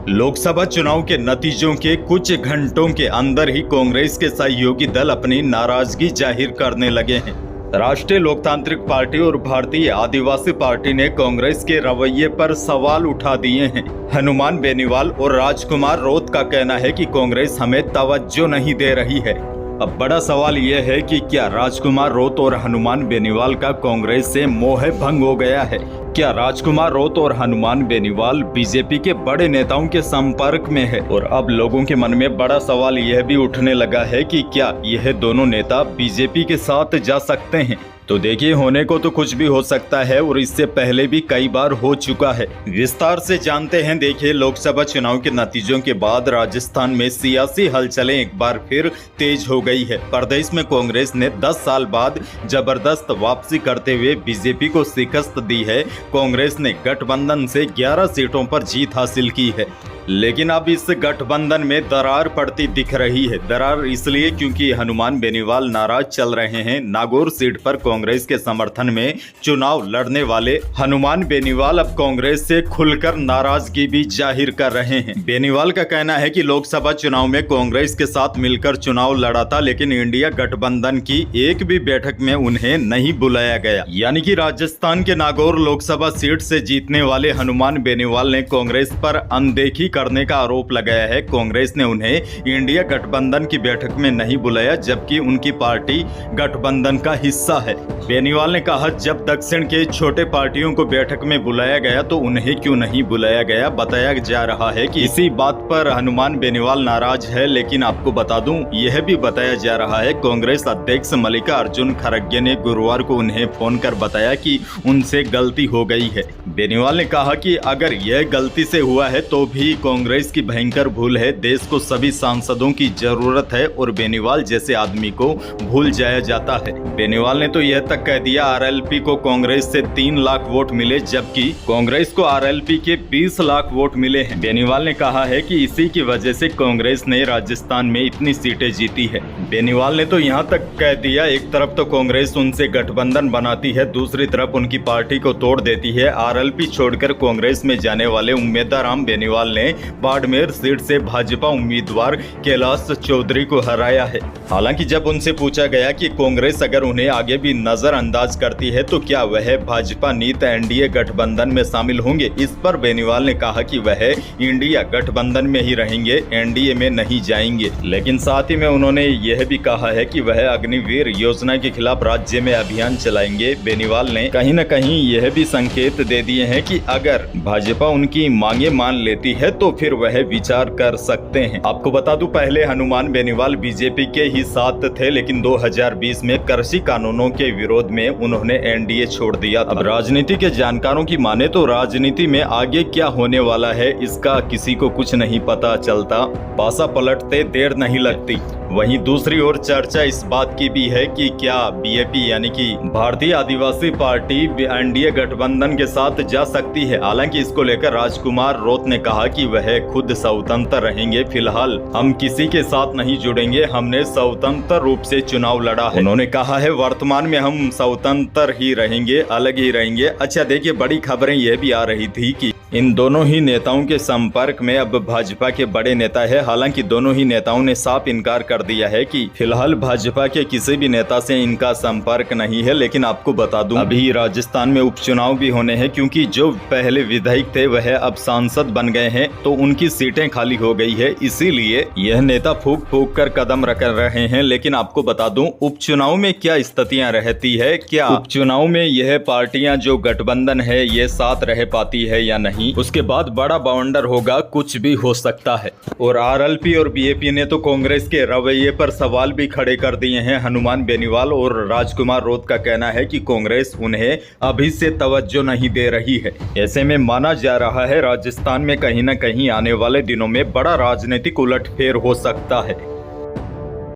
लोकसभा चुनाव के नतीजों के कुछ घंटों के अंदर ही कांग्रेस के सहयोगी दल अपनी नाराजगी जाहिर करने लगे हैं। राष्ट्रीय लोकतांत्रिक पार्टी और भारतीय आदिवासी पार्टी ने कांग्रेस के रवैये पर सवाल उठा दिए हैं। हनुमान बेनीवाल और राजकुमार रोत का कहना है कि कांग्रेस हमें तवज्जो नहीं दे रही है। अब बड़ा सवाल यह है कि क्या राजकुमार रोत और हनुमान बेनीवाल का कांग्रेस से मोह भंग हो गया है? क्या राजकुमार रोत और हनुमान बेनीवाल बीजेपी के बड़े नेताओं के संपर्क में है? और अब लोगों के मन में बड़ा सवाल यह भी उठने लगा है कि क्या यह दोनों नेता बीजेपी के साथ जा सकते हैं? तो देखिए, होने को तो कुछ भी हो सकता है और इससे पहले भी कई बार हो चुका है। विस्तार से जानते हैं। देखिए, लोकसभा चुनाव के नतीजों के बाद राजस्थान में सियासी हलचलें एक बार फिर तेज हो गई है। प्रदेश में कांग्रेस ने 10 साल बाद जबरदस्त वापसी करते हुए बीजेपी को शिकस्त दी है। कांग्रेस ने गठबंधन से 11 सीटों पर जीत हासिल की है, लेकिन अब इस गठबंधन में दरार पड़ती दिख रही है। दरार इसलिए क्योंकि हनुमान बेनीवाल नाराज चल रहे हैं। नागौर सीट पर कांग्रेस के समर्थन में चुनाव लड़ने वाले हनुमान बेनीवाल अब कांग्रेस से खुलकर नाराजगी भी जाहिर कर रहे हैं। बेनीवाल का कहना है कि लोकसभा चुनाव में कांग्रेस के साथ मिलकर चुनाव लड़ा था, लेकिन इंडिया गठबंधन की एक भी बैठक में उन्हें नहीं बुलाया गया। यानी कि राजस्थान के नागौर लोकसभा सीट से जीतने वाले हनुमान बेनीवाल ने कांग्रेस पर अनदेखी करने का आरोप लगाया है। कांग्रेस ने उन्हें इंडिया गठबंधन की बैठक में नहीं बुलाया, जबकि उनकी पार्टी गठबंधन का हिस्सा है। बेनीवाल ने कहा, जब दक्षिण के छोटे पार्टियों को बैठक में बुलाया गया तो उन्हें क्यों नहीं बुलाया गया? बताया जा रहा है कि इसी बात पर हनुमान बेनीवाल नाराज है। लेकिन आपको बता दूं, यह भी बताया जा रहा है कांग्रेस अध्यक्ष मल्लिकार्जुन खड़गे ने गुरुवार को उन्हें फोन कर बताया कि उनसे गलती हो गई है। बेनीवाल ने कहा कि अगर यह गलती से हुआ है तो भी कांग्रेस की भयंकर भूल है। देश को सभी सांसदों की जरूरत है और बेनीवाल जैसे आदमी को भूल जाया जाता है। बेनीवाल ने तो यह तक कह दिया, आरएलपी को कांग्रेस से 3 लाख वोट मिले, जबकि कांग्रेस को आरएलपी के 20 लाख वोट मिले हैं। बेनीवाल ने कहा है कि इसी की वजह से कांग्रेस ने राजस्थान में इतनी सीटें जीती है। बेनीवाल ने तो यहाँ तक कह दिया, एक तरफ तो कांग्रेस उनसे गठबंधन बनाती है, दूसरी तरफ उनकी पार्टी को तोड़ देती है। आरएलपी छोड़कर कांग्रेस में जाने वाले उम्मेदवार बेनीवाल ने बाड़मेर सीट से भाजपा उम्मीदवार कैलाश चौधरी को हराया है। हालांकि जब उनसे पूछा गया कि कांग्रेस अगर उन्हें आगे भी नजरअंदाज करती है तो क्या वह भाजपा नीत एनडीए गठबंधन में शामिल होंगे, इस पर बेनीवाल ने कहा कि वह इंडिया गठबंधन में ही रहेंगे, एनडीए में नहीं जाएंगे। लेकिन साथ ही में उन्होंने यह भी कहा है कि वह अग्निवीर योजना के खिलाफ राज्य में अभियान चलाएंगे। बेनीवाल ने कहीं न कहीं यह भी संकेत दे दिए हैं कि अगर भाजपा उनकी मांगे मान लेती है तो फिर वह विचार कर सकते हैं। आपको बता दूं, पहले हनुमान बेनीवाल बीजेपी के ही साथ थे, लेकिन 2020 में कृषि कानूनों के विरोध में उन्होंने एनडीए छोड़ दिया। अब राजनीति के जानकारों की माने तो राजनीति में आगे क्या होने वाला है इसका किसी को कुछ नहीं पता चलता। पासा पलटते देर नहीं लगती। वहीं दूसरी ओर चर्चा इस बात की भी है कि क्या बीएपी यानी कि भारतीय आदिवासी पार्टी एनडीए गठबंधन के साथ जा सकती है। हालांकि इसको लेकर राजकुमार रोत ने कहा कि वह खुद स्वतंत्र रहेंगे। फिलहाल हम किसी के साथ नहीं जुड़ेंगे, हमने स्वतंत्र रूप से चुनाव लड़ा है। उन्होंने कहा है, वर्तमान में हम स्वतंत्र ही रहेंगे, अलग ही रहेंगे। अच्छा देखिए, बड़ी खबरें यह भी आ रही थी कि इन दोनों ही नेताओं के संपर्क में अब भाजपा के बड़े नेता है। हालांकि दोनों ही नेताओं ने साफ इनकार कर दिया है कि फिलहाल भाजपा के किसी भी नेता से इनका संपर्क नहीं है। लेकिन आपको बता दूं, अभी राजस्थान में उपचुनाव भी होने हैं, क्योंकि जो पहले विधायक थे वह अब सांसद बन गए हैं, तो उनकी सीटें खाली हो गई है। इसीलिए यह नेता फूक फूक कर कदम रख रहे हैं। लेकिन आपको बता दूं, उपचुनाव में क्या स्थितियां रहती है, क्या उपचुनाव में यह पार्टियां जो गठबंधन है ये साथ रह पाती है या नहीं, उसके बाद बड़ा बवंडर होगा, कुछ भी हो सकता है। और आरएलपी और बीएपी ने तो कांग्रेस के रवैये पर सवाल भी खड़े कर दिए हैं। हनुमान बेनीवाल और राजकुमार रोत का कहना है कि कांग्रेस उन्हें अभी से तवज्जो नहीं दे रही है। ऐसे में माना जा रहा है राजस्थान में कहीं न कहीं आने वाले दिनों में बड़ा राजनीतिक उलटफेर हो सकता है।